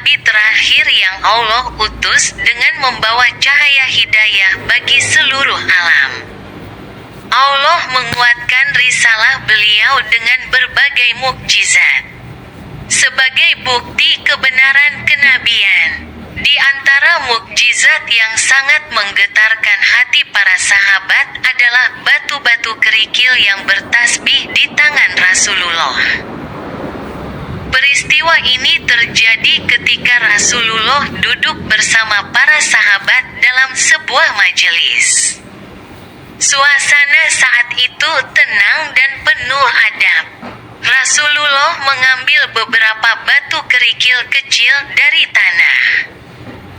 nabi terakhir yang Allah utus dengan membawa cahaya hidayah bagi seluruh alam. Allah menguatkan risalah beliau dengan berbagai mukjizat. Sebagai bukti kebenaran kenabian, di antara mukjizat yang sangat menggetarkan hati para sahabat adalah batu-batu kerikil yang bertasbih di tangan Rasulullah. Peristiwa ini terjadi ketika Rasulullah duduk bersama para sahabat dalam sebuah majelis. Suasana saat itu tenang dan penuh adab. Rasulullah mengambil beberapa batu kerikil kecil dari tanah,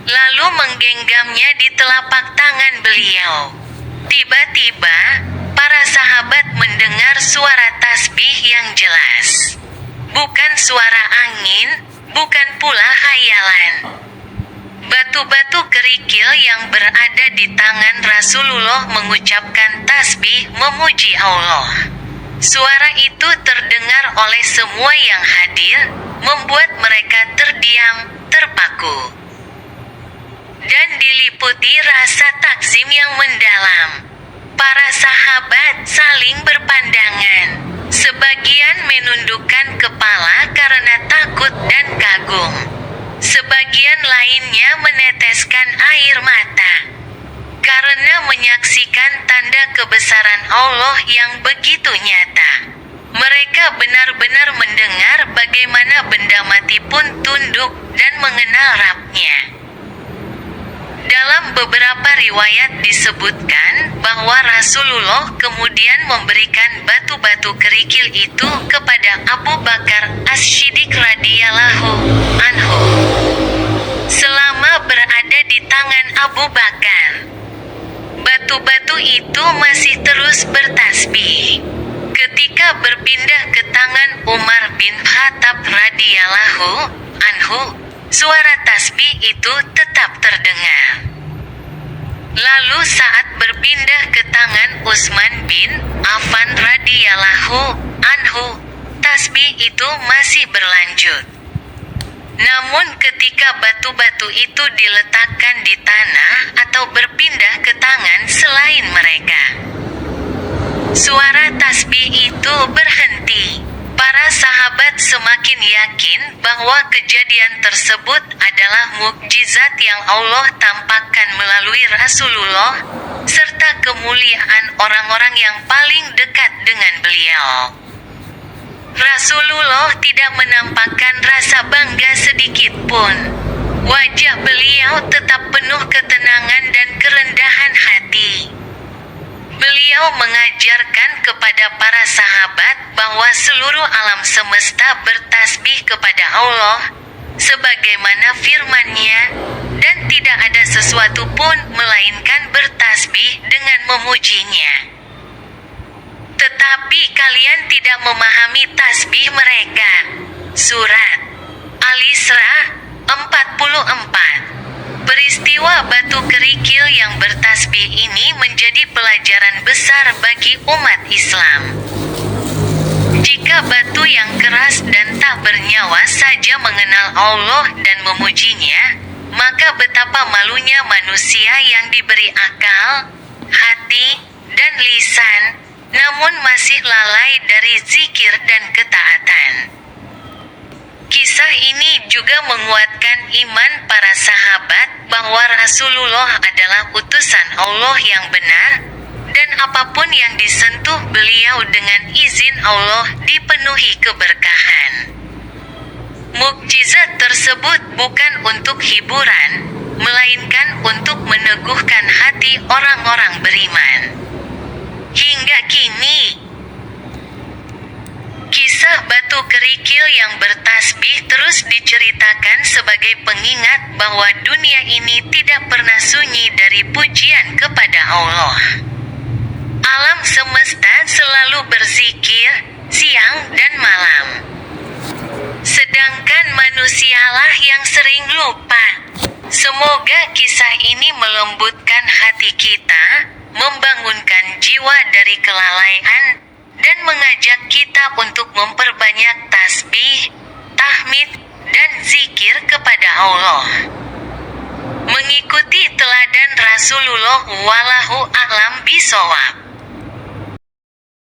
lalu menggenggamnya di telapak tangan beliau. Tiba-tiba, para sahabat mendengar suara tasbih yang jelas. Bukan suara angin, bukan pula hayalan. Batu-batu kerikil yang berada di tangan Rasulullah mengucapkan tasbih memuji Allah. Suara itu terdengar oleh semua yang hadir, membuat mereka terdiam, terpaku, dan diliputi rasa takzim yang mendalam. Para sahabat saling berpandangan. Sebagian menundukkan kepala karena takut dan kagum. Sebagian lainnya meneteskan air mata karena menyaksikan tanda kebesaran Allah yang begitu nyata. Mereka benar-benar mendengar bagaimana benda mati pun tunduk dan mengenal Rabb-nya. Dalam beberapa riwayat disebutkan bahwa Rasulullah kemudian memberikan batu-batu kerikil itu kepada Abu Bakar As-Siddiq radhiyallahu anhu. Selama berada di tangan Abu Bakar, batu-batu itu masih terus bertasbih. Ketika berpindah ke tangan Umar bin Khattab radhiyallahu anhu, suara tasbih itu tetap terdengar. Lalu saat berpindah ke tangan Utsman bin Affan radhiyallahu anhu, tasbih itu masih berlanjut. Namun ketika batu-batu itu diletakkan di tanah atau berpindah ke tangan selain mereka, suara tasbih itu berhenti. Para sahabat semakin yakin bahwa kejadian tersebut adalah mukjizat yang Allah tampakkan melalui Rasulullah, serta kemuliaan orang-orang yang paling dekat dengan beliau. Rasulullah tidak menampakkan rasa bangga sedikit pun. Wajah beliau tetap penuh ketenangan dan kerendahan hati. Beliau mengajarkan kepada para sahabat bahwa seluruh alam semesta bertasbih kepada Allah, sebagaimana firman-Nya, dan tidak ada sesuatu pun melainkan bertasbih dengan memujinya. Tetapi kalian tidak memahami tasbih mereka. Surat Al-Isra 44. Peristiwa batu kerikil yang bertasbih ini menjadi pelajaran besar bagi umat Islam. Jika batu yang keras dan tak bernyawa saja mengenal Allah dan memujinya, maka betapa malunya manusia yang diberi akal, hati, dan lisan, namun masih lalai dari zikir dan ketaatan. Kisah ini juga menguatkan iman para sahabat bahwa Rasulullah adalah utusan Allah yang benar, dan apapun yang disentuh beliau dengan izin Allah dipenuhi keberkahan. Mukjizat tersebut bukan untuk hiburan, melainkan untuk meneguhkan hati orang-orang beriman. Hingga kini, kisah batu kerikil yang bertasbih terus diceritakan sebagai pengingat bahwa dunia ini tidak pernah sunyi dari pujian kepada Allah. Alam semesta selalu berzikir, siang dan malam. Sedangkan manusialah yang sering lupa. Semoga kisah ini melembutkan hati kita, membangunkan jiwa dari kelalaian, dan mengajak kita untuk memperbanyak tasbih, tahmid, dan zikir kepada Allah. Mengikuti teladan Rasulullah wallahu a'lam bishawab.